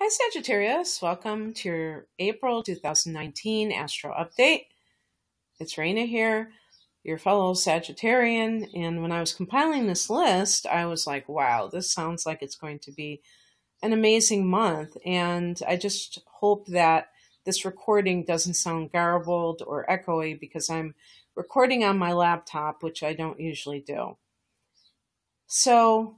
Hi, Sagittarius. Welcome to your April 2019 Astro Update. It's Raina here, your fellow Sagittarian. And when I was compiling this list, I was like, wow, this sounds like it's going to be an amazing month. And I just hope that this recording doesn't sound garbled or echoey because I'm recording on my laptop, which I don't usually do. So,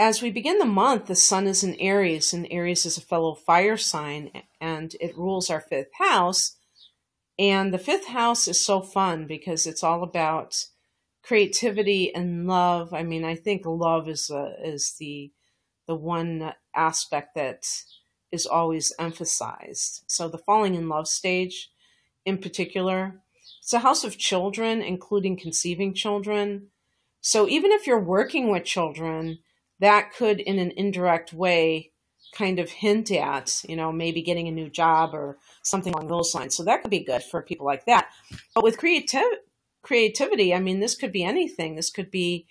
as we begin the month, the sun is in Aries, and Aries is a fellow fire sign, and it rules our fifth house. And the fifth house is so fun because it's all about creativity and love. I mean, I think love is the one aspect that is always emphasized. So the falling in love stage, in particular, it's a house of children, including conceiving children. So even if you're working with children, that could, in an indirect way, kind of hint at, maybe getting a new job or something along those lines. So that could be good for people like that. But with creativity, I mean, this could be anything. This could be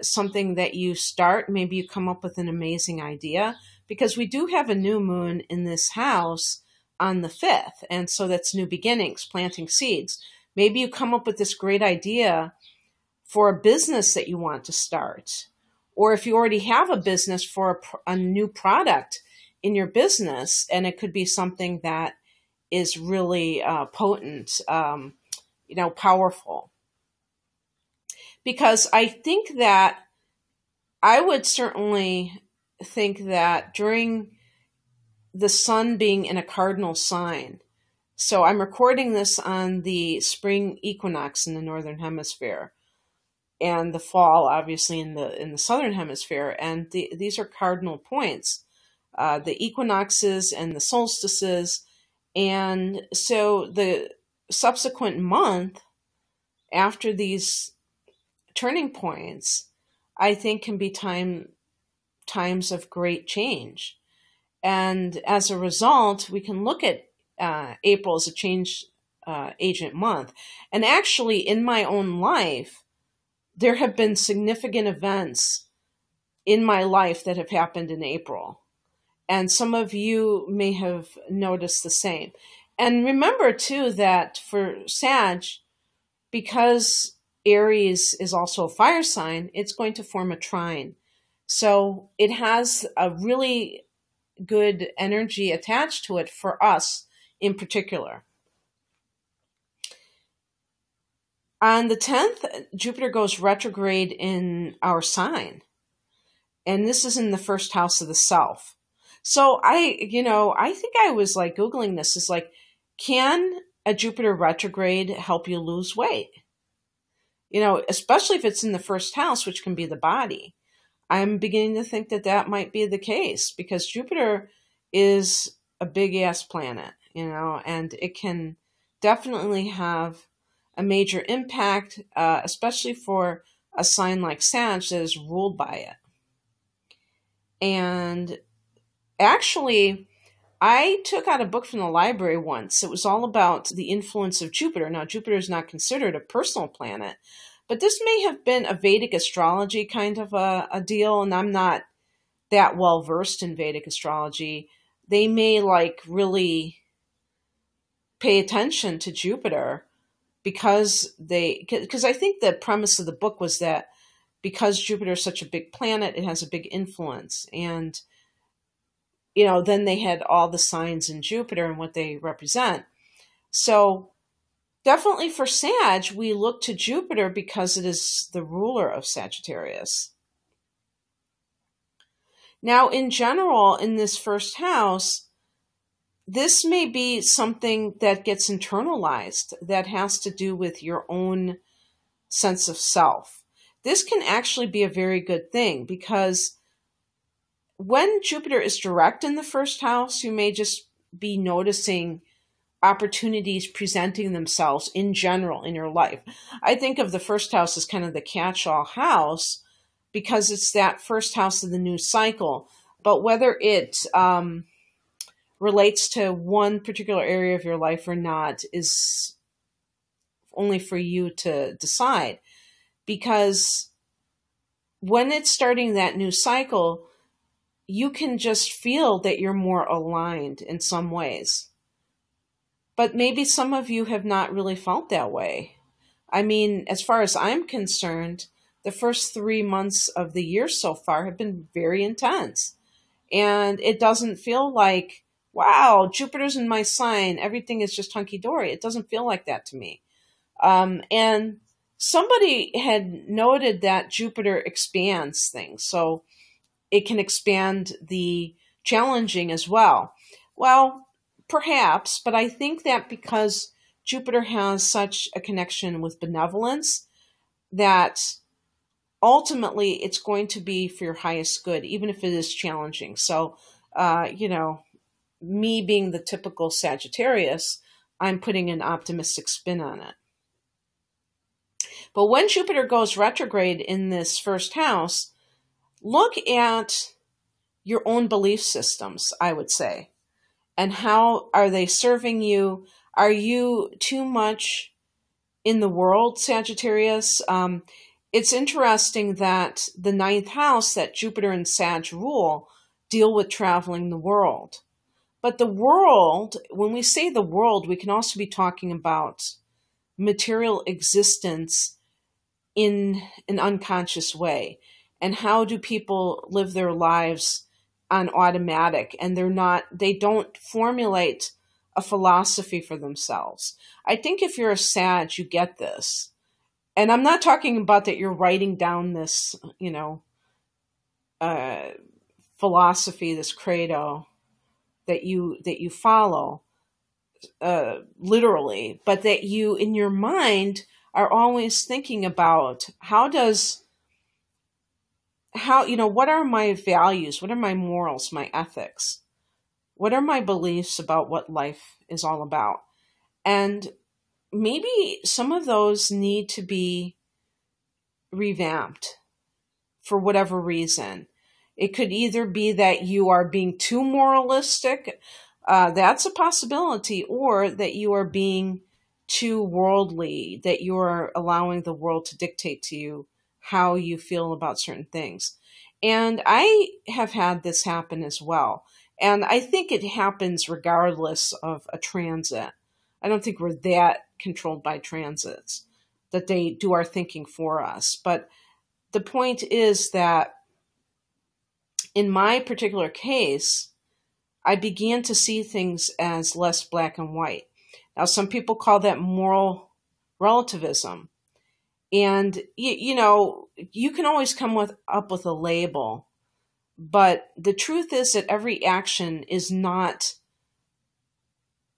something that you start. Maybe you come up with an amazing idea, because we do have a new moon in this house on the 5th. And so that's new beginnings, planting seeds. Maybe you come up with this great idea for a business that you want to start. Or if you already have a business for a new product in your business, and it could be something that is really potent, powerful. Because I would certainly think that during the sun being in a cardinal sign, so I'm recording this on the spring equinox in the Northern Hemisphere, and the fall, obviously, in the Southern Hemisphere. And these are cardinal points, the equinoxes and the solstices. And so the subsequent month after these turning points, I think, can be times of great change. And as a result, we can look at April as a change agent month. And actually, in my own life, there have been significant events in my life that have happened in April. And some of you may have noticed the same. And remember, too, that for Sag, because Aries is also a fire sign, it's going to form a trine. So it has a really good energy attached to it for us in particular. On the 10th, Jupiter goes retrograde in our sign. And this is in the first house of the self. So I think I was like Googling this. It's like, can a Jupiter retrograde help you lose weight? Especially if it's in the first house, which can be the body. I'm beginning to think that that might be the case, because Jupiter is a big ass planet, and it can definitely have a major impact, especially for a sign like Sag that is ruled by it. And actually, I took out a book from the library once. It was all about the influence of Jupiter. Now, Jupiter is not considered a personal planet, but this may have been a Vedic astrology kind of a deal, and I'm not that well versed in Vedic astrology. They may really pay attention to Jupiter, because I think the premise of the book was that because Jupiter is such a big planet, it has a big influence. And, then they had all the signs in Jupiter and what they represent. So definitely for Sag, we look to Jupiter because it is the ruler of Sagittarius. Now, in general, in this first house, this may be something that gets internalized, that has to do with your own sense of self. This can actually be a very good thing, because when Jupiter is direct in the first house, you may just be noticing opportunities presenting themselves in general in your life. I think of the first house as kind of the catch-all house, because it's that first house of the new cycle. But whether it relates to one particular area of your life or not is only for you to decide. Because when it's starting that new cycle, you can just feel that you're more aligned in some ways. But maybe some of you have not really felt that way. I mean, as far as I'm concerned, the first 3 months of the year so far have been very intense. And it doesn't feel like, wow, Jupiter's in my sign, everything is just hunky-dory. It doesn't feel like that to me. And somebody had noted that Jupiter expands things, so it can expand the challenging as well. Well, perhaps, but I think that because Jupiter has such a connection with benevolence, that ultimately it's going to be for your highest good, even if it is challenging. So, me being the typical Sagittarius, I'm putting an optimistic spin on it. But when Jupiter goes retrograde in this first house, look at your own belief systems, I would say. And how are they serving you? Are you too much in the world, Sagittarius? It's interesting that the 9th house that Jupiter and Sag rule deal with traveling the world. But the world, when we say the world, we can also be talking about material existence in an unconscious way. And how do people live their lives on automatic? And they don't formulate a philosophy for themselves. I think if you're a Sag, you get this. And I'm not talking about that you're writing down this, philosophy, this credo that you follow, literally, but that you, in your mind, are always thinking about what are my values? What are my morals, my ethics? What are my beliefs about what life is all about? And maybe some of those need to be revamped for whatever reason. It could either be that you are being too moralistic, that's a possibility, or that you are being too worldly, that you are allowing the world to dictate to you how you feel about certain things. And I have had this happen as well. And I think it happens regardless of a transit. I don't think we're that controlled by transits, that they do our thinking for us. But the point is that in my particular case, I began to see things as less black and white. Now, some people call that moral relativism. And, you can always come up with a label. But the truth is that every action is not,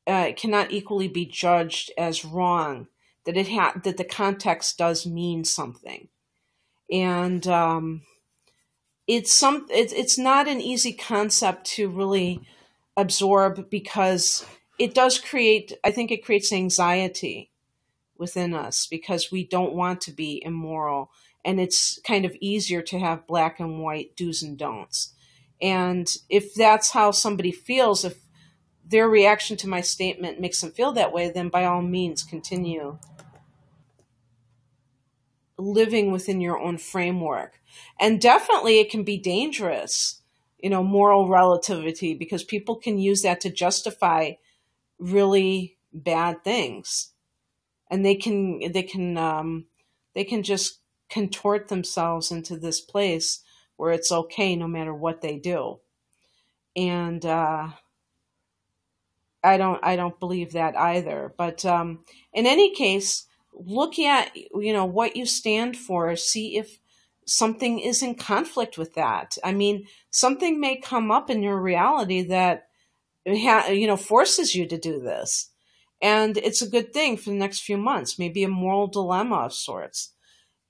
cannot equally be judged as wrong. That that the context does mean something. And it's not an easy concept to really absorb, because it does create, I think it creates anxiety within us because we don't want to be immoral. And it's kind of easier to have black and white do's and don'ts. And if that's how somebody feels, if their reaction to my statement makes them feel that way, then by all means continue living within your own framework. And definitely it can be dangerous, moral relativity, because people can use that to justify really bad things. And they can just contort themselves into this place where it's okay no matter what they do. And I don't believe that either. But in any case, look at what you stand for. See if something is in conflict with that. I mean, something may come up in your reality that forces you to do this, and it's a good thing for the next few months. Maybe a moral dilemma of sorts,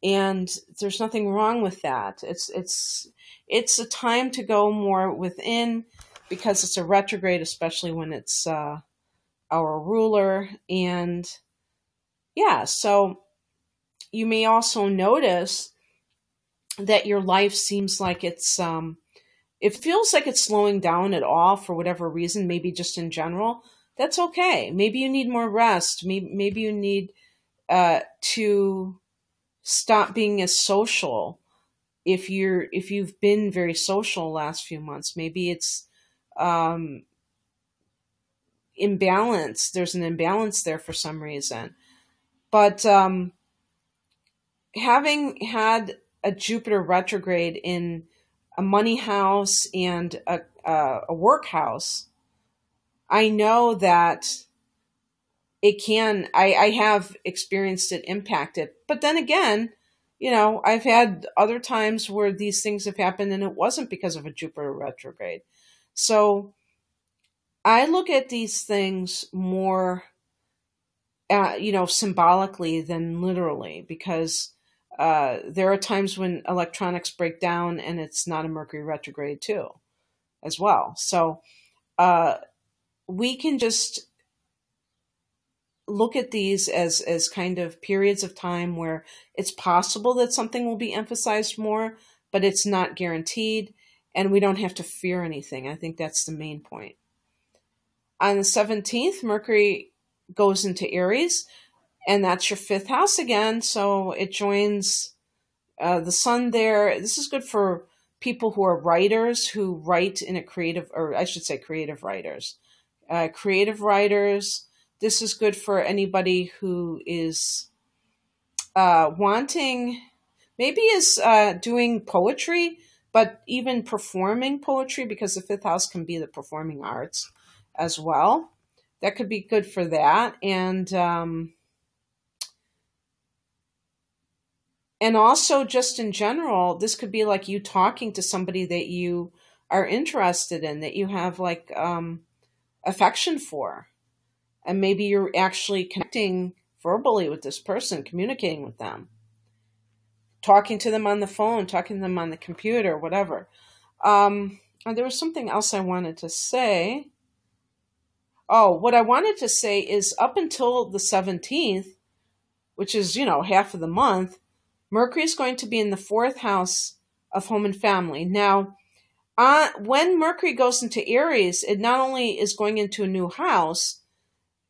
and there's nothing wrong with that. It's a time to go more within, because it's a retrograde, especially when it's our ruler. And yeah, so you may also notice that your life seems like it feels like it's slowing down at all for whatever reason, maybe just in general. That's okay. Maybe you need more rest. Maybe you need to stop being as social if you've been very social last few months, maybe it's imbalance. There's an imbalance there for some reason. But having had a Jupiter retrograde in a money house and a work house, I know that it can, I have experienced it impacted. But then again, I've had other times where these things have happened and it wasn't because of a Jupiter retrograde. So I look at these things more, symbolically than literally, because there are times when electronics break down and it's not a Mercury retrograde too, as well. So we can just look at these as kind of periods of time where it's possible that something will be emphasized more, but it's not guaranteed, and we don't have to fear anything. I think that's the main point. On the 17th, Mercury goes into Aries, and that's your 5th house again, so it joins the sun there. This is good for people who are writers, who write in a creative, or I should say creative writers. Creative writers. This is good for anybody who is maybe is doing poetry, but even performing poetry, because the 5th house can be the performing arts as well. That could be good for that. And also just in general, this could be like you talking to somebody that you are interested in, that you have like affection for. And maybe you're actually connecting verbally with this person, communicating with them, talking to them on the phone, talking to them on the computer, whatever. And there was something else I wanted to say. Oh, what I wanted to say is up until the 17th, which is, half of the month, Mercury is going to be in the 4th house of home and family. Now, when Mercury goes into Aries, it not only is going into a new house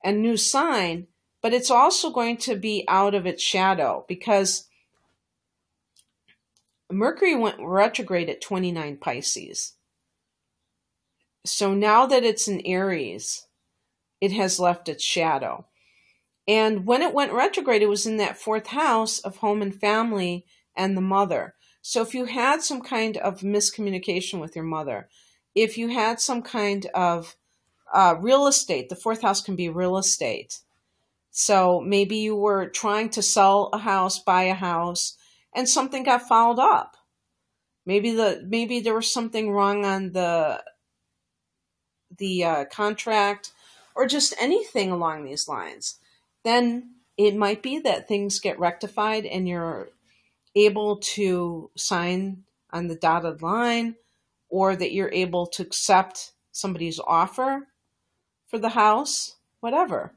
and new sign, but it's also going to be out of its shadow, because Mercury went retrograde at 29 Pisces. So now that it's in Aries, it has left its shadow. And when it went retrograde, it was in that 4th house of home and family and the mother. So if you had some kind of miscommunication with your mother, if you had some kind of real estate, the 4th house can be real estate. So maybe you were trying to sell a house, buy a house, and something got fouled up. Maybe there was something wrong on the contract, or just anything along these lines. Then it might be that things get rectified and you're able to sign on the dotted line, or that you're able to accept somebody's offer for the house, whatever.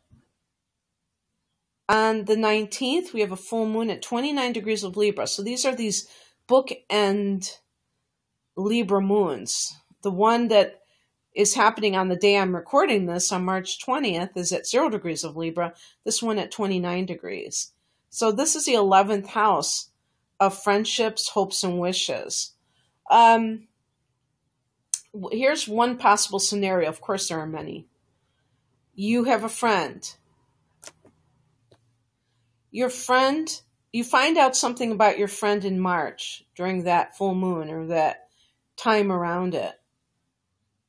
On the 19th, we have a full moon at 29 degrees of Libra. So these are these bookend Libra moons. The one that is happening on the day I'm recording this, on March 20th, is at 0 degrees of Libra. This one at 29 degrees. So this is the 11th house of friendships, hopes, and wishes. Here's one possible scenario. Of course, there are many. You have a friend. You find out something about your friend in March during that full moon, or that time around it.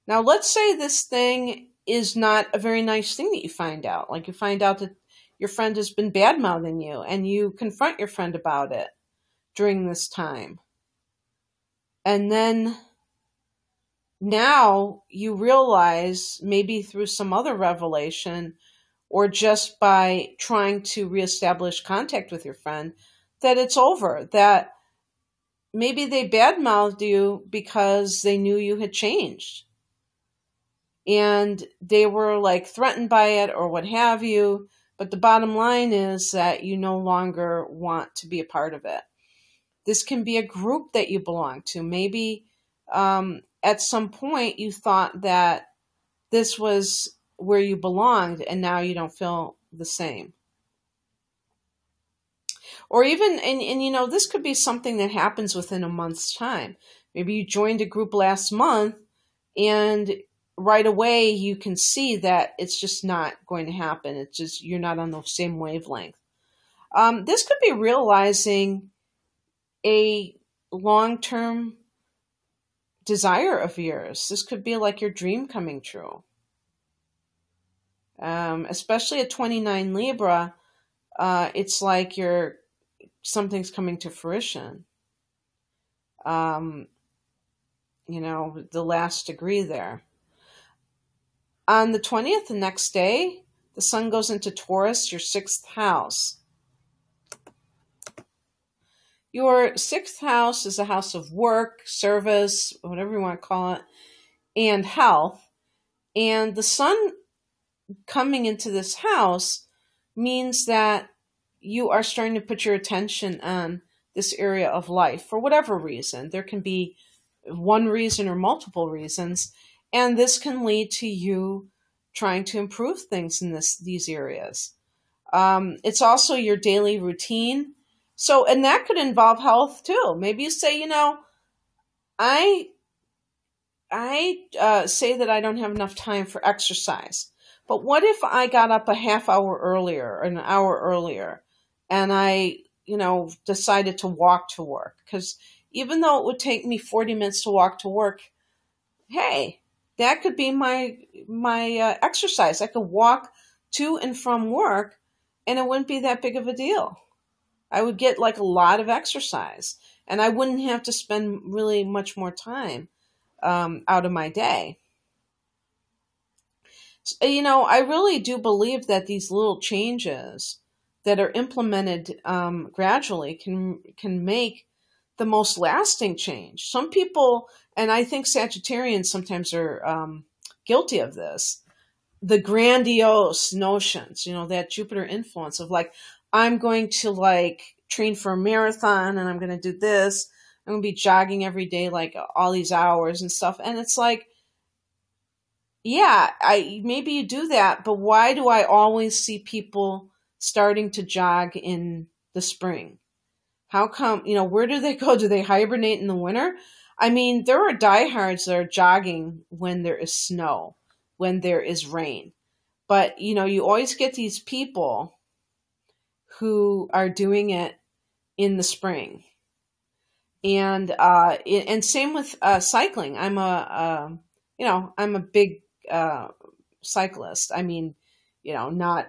Now, let's say this thing is not a very nice thing that you find out. Like you find out that your friend has been bad-mouthing you, and you confront your friend about it during this time. And then now you realize, maybe through some other revelation, or just by trying to reestablish contact with your friend, that it's over, that maybe they badmouthed you because they knew you had changed. And they were like threatened by it or what have you. But the bottom line is that you no longer want to be a part of it. This can be a group that you belong to. Maybe at some point you thought that this was where you belonged, and now you don't feel the same. Or even, and you know, this could be something that happens within a month's time. Maybe you joined a group last month and right away you can see that it's just not going to happen. It's just, you're not on the same wavelength. This could be realizing a long-term desire of yours. This could be like your dream coming true. Especially at 29 Libra, it's like something's coming to fruition. You know, the last degree there. On the 20th, the next day, the sun goes into Taurus, your 6th house. Your 6th house is a house of work, service, whatever you want to call it, and health. And the sun coming into this house means that you are starting to put your attention on this area of life for whatever reason. There can be one reason or multiple reasons, and this can lead to you trying to improve things in these areas. It's also your daily routine. So, and that could involve health too. Maybe you say, you know, I say that I don't have enough time for exercise. But what if I got up a half hour earlier, or an hour earlier, and I, you know, decided to walk to work? Because even though it would take me 40 minutes to walk to work, hey, that could be my exercise. I could walk to and from work, and it wouldn't be that big of a deal. I would get like a lot of exercise, and I wouldn't have to spend really much more time out of my day. So, you know, I really do believe that these little changes that are implemented gradually can make the most lasting change. Some people, and I think Sagittarians sometimes are guilty of this, the grandiose notions, you know, that Jupiter influence of like, I'm going to like train for a marathon and I'm going to do this. I'm going to be jogging every day, like all these hours and stuff. And it's like, yeah, maybe you do that, but why do I always see people starting to jog in the spring? How come, you know, where do they go? Do they hibernate in the winter? I mean, there are diehards that are jogging when there is snow, when there is rain. But, you know, you always get these people who are doing it in the spring. And same with cycling. I'm a big cyclist. I mean, you know, not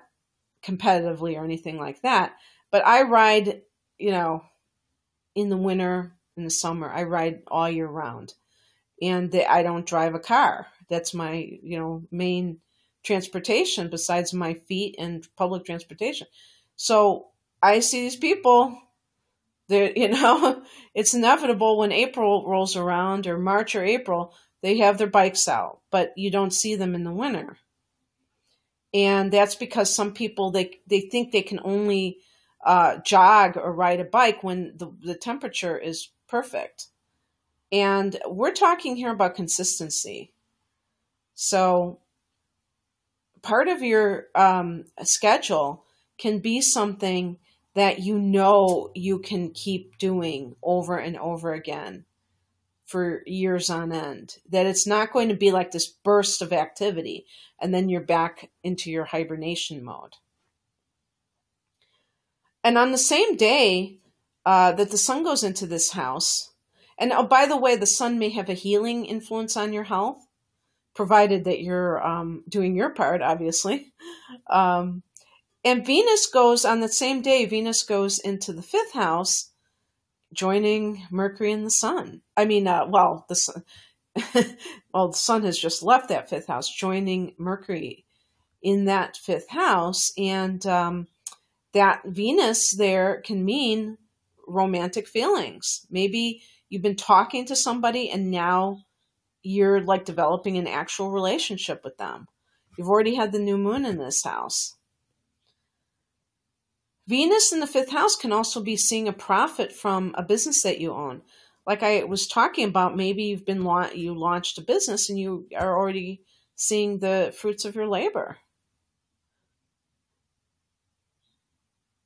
competitively or anything like that, but I ride, you know, in the winter, in the summer, I ride all year round, and I don't drive a car. That's my, you know, main transportation besides my feet and public transportation. So I see these people, you know, it's inevitable when April rolls around, or March or April, they have their bikes out, but you don't see them in the winter. And that's because some people, they think they can only jog or ride a bike when the temperature is perfect. And we're talking here about consistency. So part of your schedule can be something that you know you can keep doing over and over again for years on end. That it's not going to be like this burst of activity and then you're back into your hibernation mode. And on the same day that the sun goes into this house, and oh, by the way, the sun may have a healing influence on your health, provided that you're doing your part, obviously. And Venus goes, on the same day, Venus goes into the 5th house, joining Mercury and the sun. I mean, the sun, well, the sun has just left that 5th house, joining Mercury in that 5th house. And that Venus there can mean romantic feelings. Maybe you've been talking to somebody and now you're like developing an actual relationship with them. You've already had the new moon in this house. Venus in the 5th house can also be seeing a profit from a business that you own. Like I was talking about, maybe you launched a business and you are already seeing the fruits of your labor.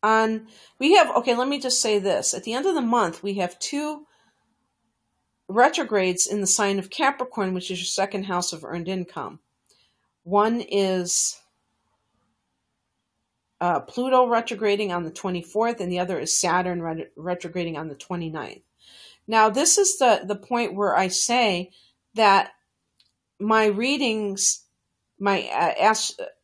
we have, okay, let me just say this. At the end of the month, we have 2 retrogrades in the sign of Capricorn, which is your second house of earned income. One is Pluto retrograding on the 24th, and the other is Saturn retrograding on the 29th. Now, this is the point where I say that my readings, my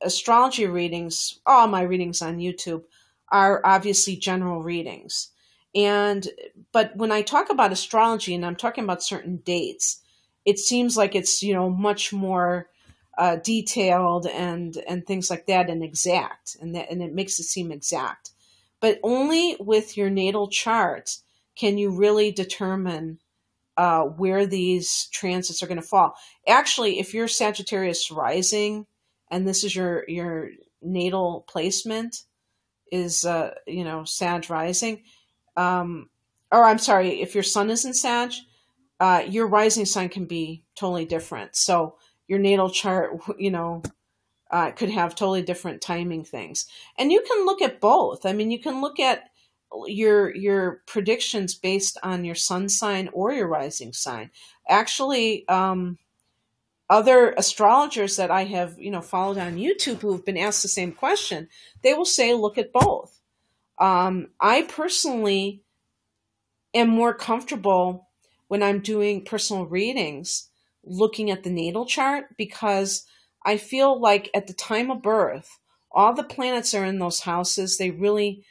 astrology readings, all my readings on YouTube are obviously general readings. But when I talk about astrology and I'm talking about certain dates, it seems like it's, much more detailed and things like that, and exact, and it makes it seem exact. But only with your natal chart can you really determine where these transits are going to fall. Actually, if you're Sagittarius rising, and this is your natal placement is Sag rising, or I'm sorry, if your sun is in Sag, your rising sign can be totally different. So your natal chart, could have totally different timing things. And you can look at both. I mean, you can look at your predictions based on your sun sign or your rising sign. Actually, other astrologers that I have, followed on YouTube who have been asked the same question, they will say, look at both. I personally am more comfortable when I'm doing personal readings looking at the natal chart, because I feel like at the time of birth, all the planets are in those houses. They really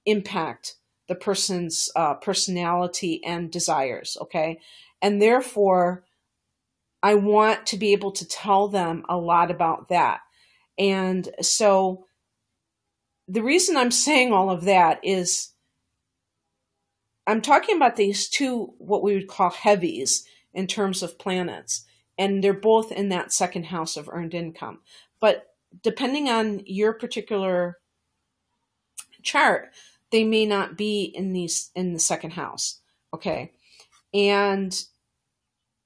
impact the person's personality and desires, okay? And therefore, I want to be able to tell them a lot about that. And so the reason I'm saying all of that is I'm talking about these 2, what we would call heavies in terms of planets, and they're both in that second house of earned income. But depending on your particular chart, they may not be in the second house, okay? And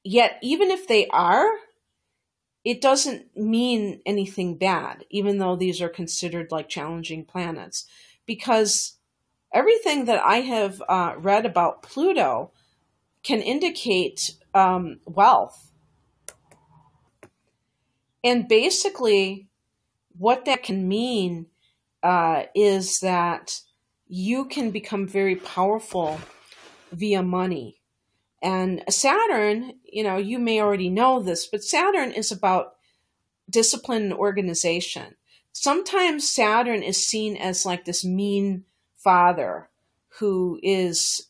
yet, even if they are, it doesn't mean anything bad, even though these are considered like challenging planets, because everything that I have read about Pluto can indicate wealth. And basically, what that can mean is that you can become very powerful via money. And Saturn, you may already know this, but Saturn is about discipline and organization. Sometimes Saturn is seen as like this mean father who is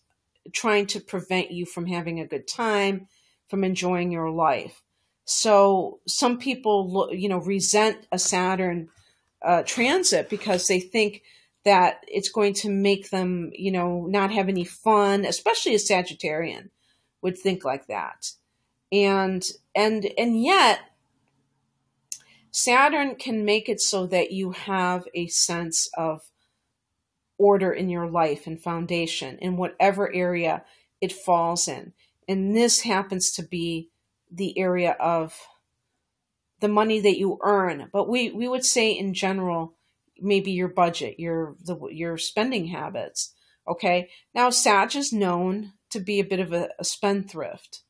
trying to prevent you from having a good time, from enjoying your life. So some people, resent a Saturn transit because they think that it's going to make them, not have any fun, especially a Sagittarian would think like that. And yet Saturn can make it so that you have a sense of order in your life and foundation in whatever area it falls in. And this happens to be the area of the money that you earn. But we would say in general, maybe your budget, your spending habits. Okay. Now, Sag is known to be a bit of a spendthrift.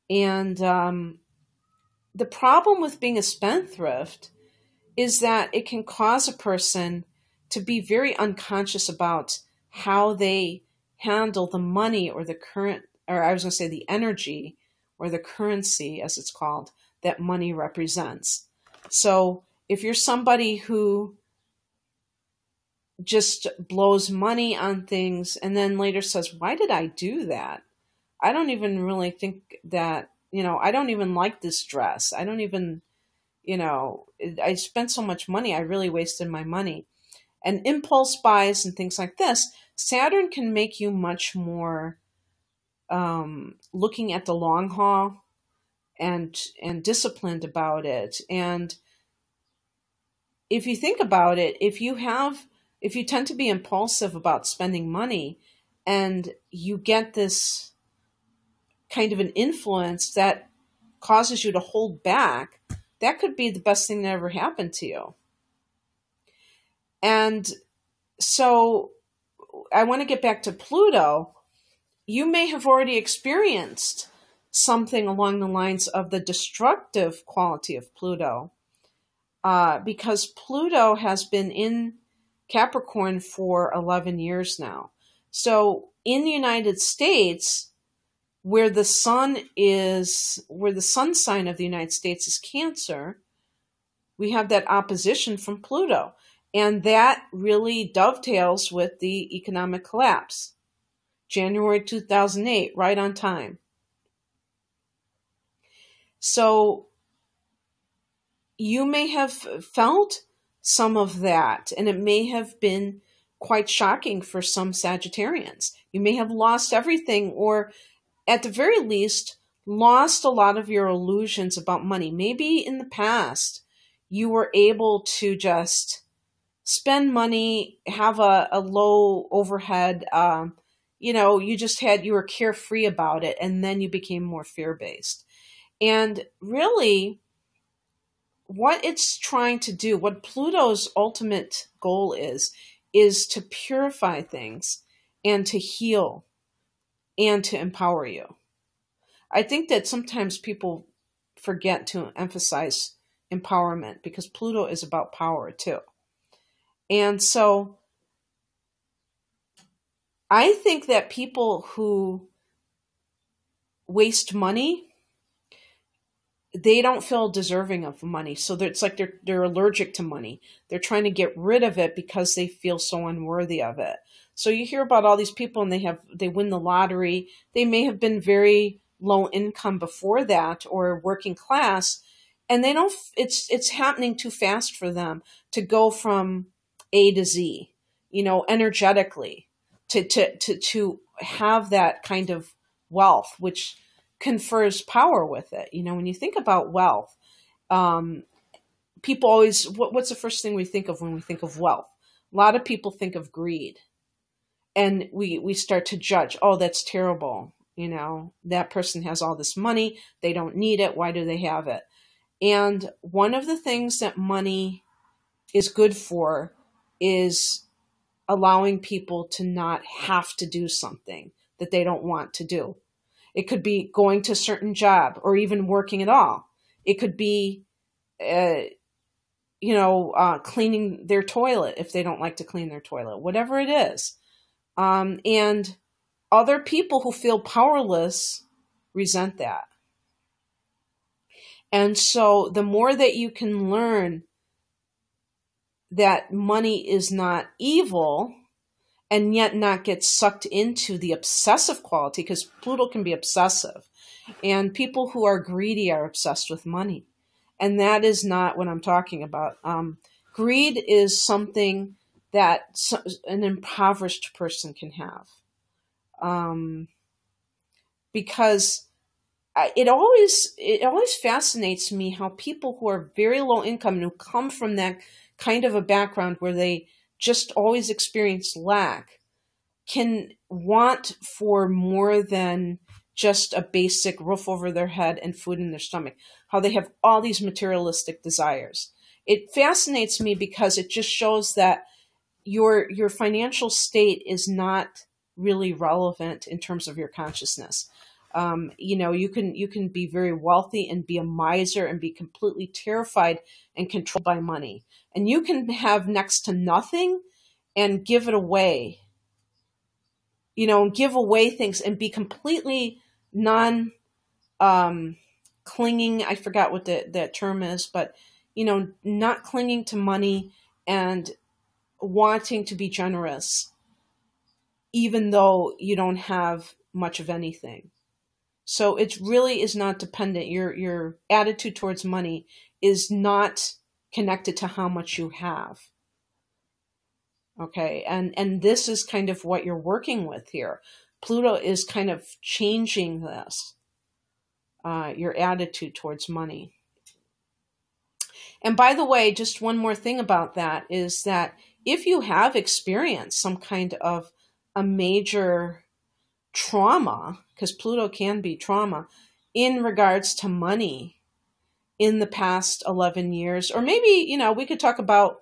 And the problem with being a spendthrift is that it can cause a person to be very unconscious about how they handle the money or the the energy or the currency, as it's called, that money represents. So if you're somebody who just blows money on things and then later says, why did I do that? I don't even really think that, I don't even like this dress. I don't even, I spent so much money. I really wasted my money. And impulse buys and things like this, Saturn can make you much more looking at the long haul and disciplined about it. And if you think about it, if you tend to be impulsive about spending money and you get this kind of an influence that causes you to hold back, that could be the best thing that ever happened to you. And So I want to get back to Pluto. You may have already experienced something along the lines of the destructive quality of Pluto, because Pluto has been in Capricorn for 11 years now. So in the United States, where the sun sign of the United States is Cancer, we have that opposition from Pluto. And that really dovetails with the economic collapse. January 2008, right on time. So you may have felt some of that, and it may have been quite shocking for some Sagittarians. You may have lost everything, or at the very least, lost a lot of your illusions about money. Maybe in the past, you were able to just spend money, have a low overhead, you were carefree about it, and then you became more fear-based. And really, what it's trying to do, what Pluto's ultimate goal is to purify things and to heal and to empower you. I think that sometimes people forget to emphasize empowerment, because Pluto is about power too. And so I think that people who waste money, they don't feel deserving of money. So it's like they're allergic to money. They're trying to get rid of it because they feel so unworthy of it. So you hear about all these people and they win the lottery. They may have been very low income before that, or working class, and they don't, it's happening too fast for them to go from A to Z, energetically, to have that kind of wealth, which confers power with it. When you think about wealth, people always, what's the first thing we think of when we think of wealth? A lot of people think of greed, and we start to judge. Oh, that's terrible. That person has all this money. They don't need it. Why do they have it? And one of the things that money is good for is allowing people to not have to do something that they don't want to do. It could be going to a certain job, or even working at all. It could be, cleaning their toilet if they don't like to clean their toilet, whatever it is. And other people who feel powerless resent that. And so the more that you can learn that money is not evil, and yet not get sucked into the obsessive quality, because Pluto can be obsessive. And people who are greedy are obsessed with money. And that is not what I'm talking about. Greed is something that an impoverished person can have. Because it always fascinates me how people who are very low income and who come from that kind of a background where they just always experience lack can want for more than just a basic roof over their head and food in their stomach, how they have all these materialistic desires. It fascinates me because it just shows that your financial state is not really relevant in terms of your consciousness. You can be very wealthy and be a miser and be completely terrified and controlled by money. And you can have next to nothing and give it away, give away things and be completely clinging. I forgot what that term is, but, not clinging to money and wanting to be generous, even though you don't have much of anything. So it really is not dependent. Your attitude towards money is not connected to how much you have. Okay, and this is kind of what you're working with here. Pluto is kind of changing this, your attitude towards money. And by the way, just one more thing about that is that if you have experienced some kind of a major trauma, because Pluto can be trauma, in regards to money in the past 11 years, or maybe, we could talk about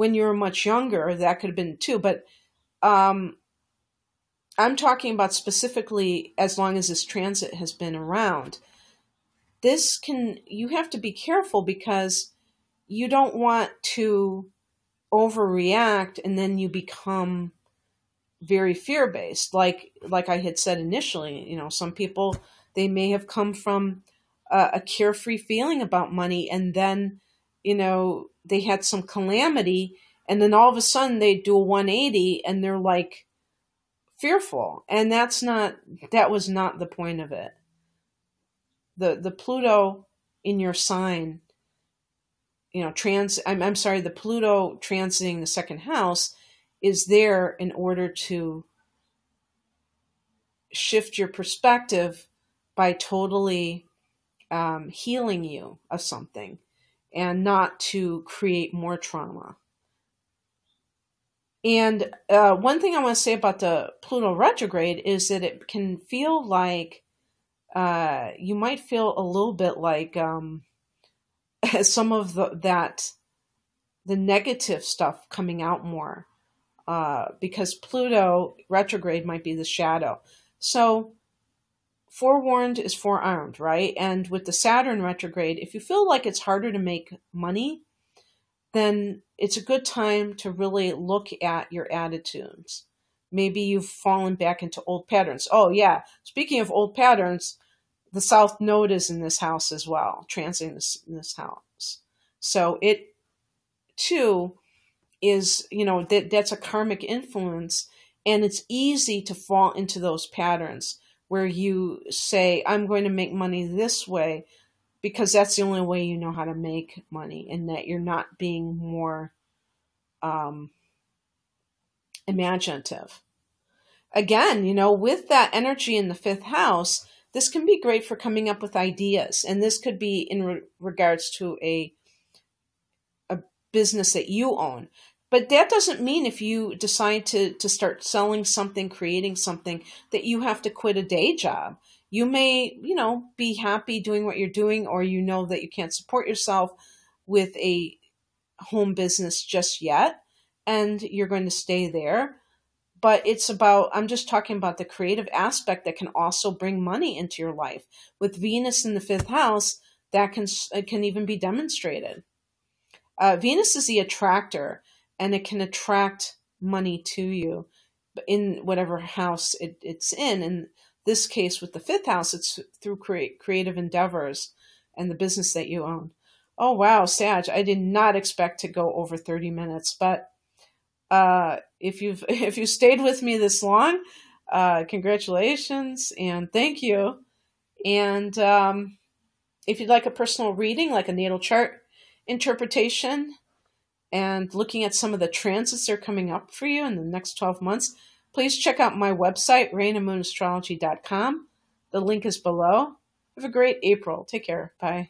when you were much younger, that could have been too. But I'm talking about specifically as long as this transit has been around. You have to be careful because you don't want to overreact and then you become very fear-based. Like I had said initially, some people, they may have come from a carefree feeling about money, and then, they had some calamity, and then all of a sudden they do a 180 and they're like fearful. And that was not the point of it. The Pluto in your sign, the Pluto transiting the second house is there in order to shift your perspective by totally healing you of something and not to create more trauma. And one thing I want to say about the Pluto retrograde is that it can feel like you might feel a little bit like some of the negative stuff coming out more because Pluto retrograde might be the shadow. So forewarned is forearmed, right? And with the Saturn retrograde, if you feel like it's harder to make money, then it's a good time to really look at your attitudes. Maybe you've fallen back into old patterns. Oh yeah, speaking of old patterns, the South Node is in this house as well, transiting in this house. So it too is, that's a karmic influence, and it's easy to fall into those patterns where you say, I'm going to make money this way because that's the only way you know how to make money, and that you're not being more imaginative. Again, with that energy in the fifth house, this can be great for coming up with ideas. And this could be in regards to a business that you own. But that doesn't mean if you decide to start selling something, creating something, that you have to quit a day job. You may, be happy doing what you're doing, or that you can't support yourself with a home business just yet, and you're going to stay there. But I'm just talking about the creative aspect that can also bring money into your life. With Venus in the fifth house, that can even be demonstrated. Venus is the attractor, and it can attract money to you in whatever house it's in. In this case, with the fifth house, it's through creative endeavors and the business that you own. Oh, wow, Sag, I did not expect to go over 30 minutes, but if you stayed with me this long, congratulations and thank you. And if you'd like a personal reading, like a natal chart interpretation, and looking at some of the transits that are coming up for you in the next 12 months, please check out my website, rainamoonastrology.com. The link is below. Have a great April. Take care. Bye.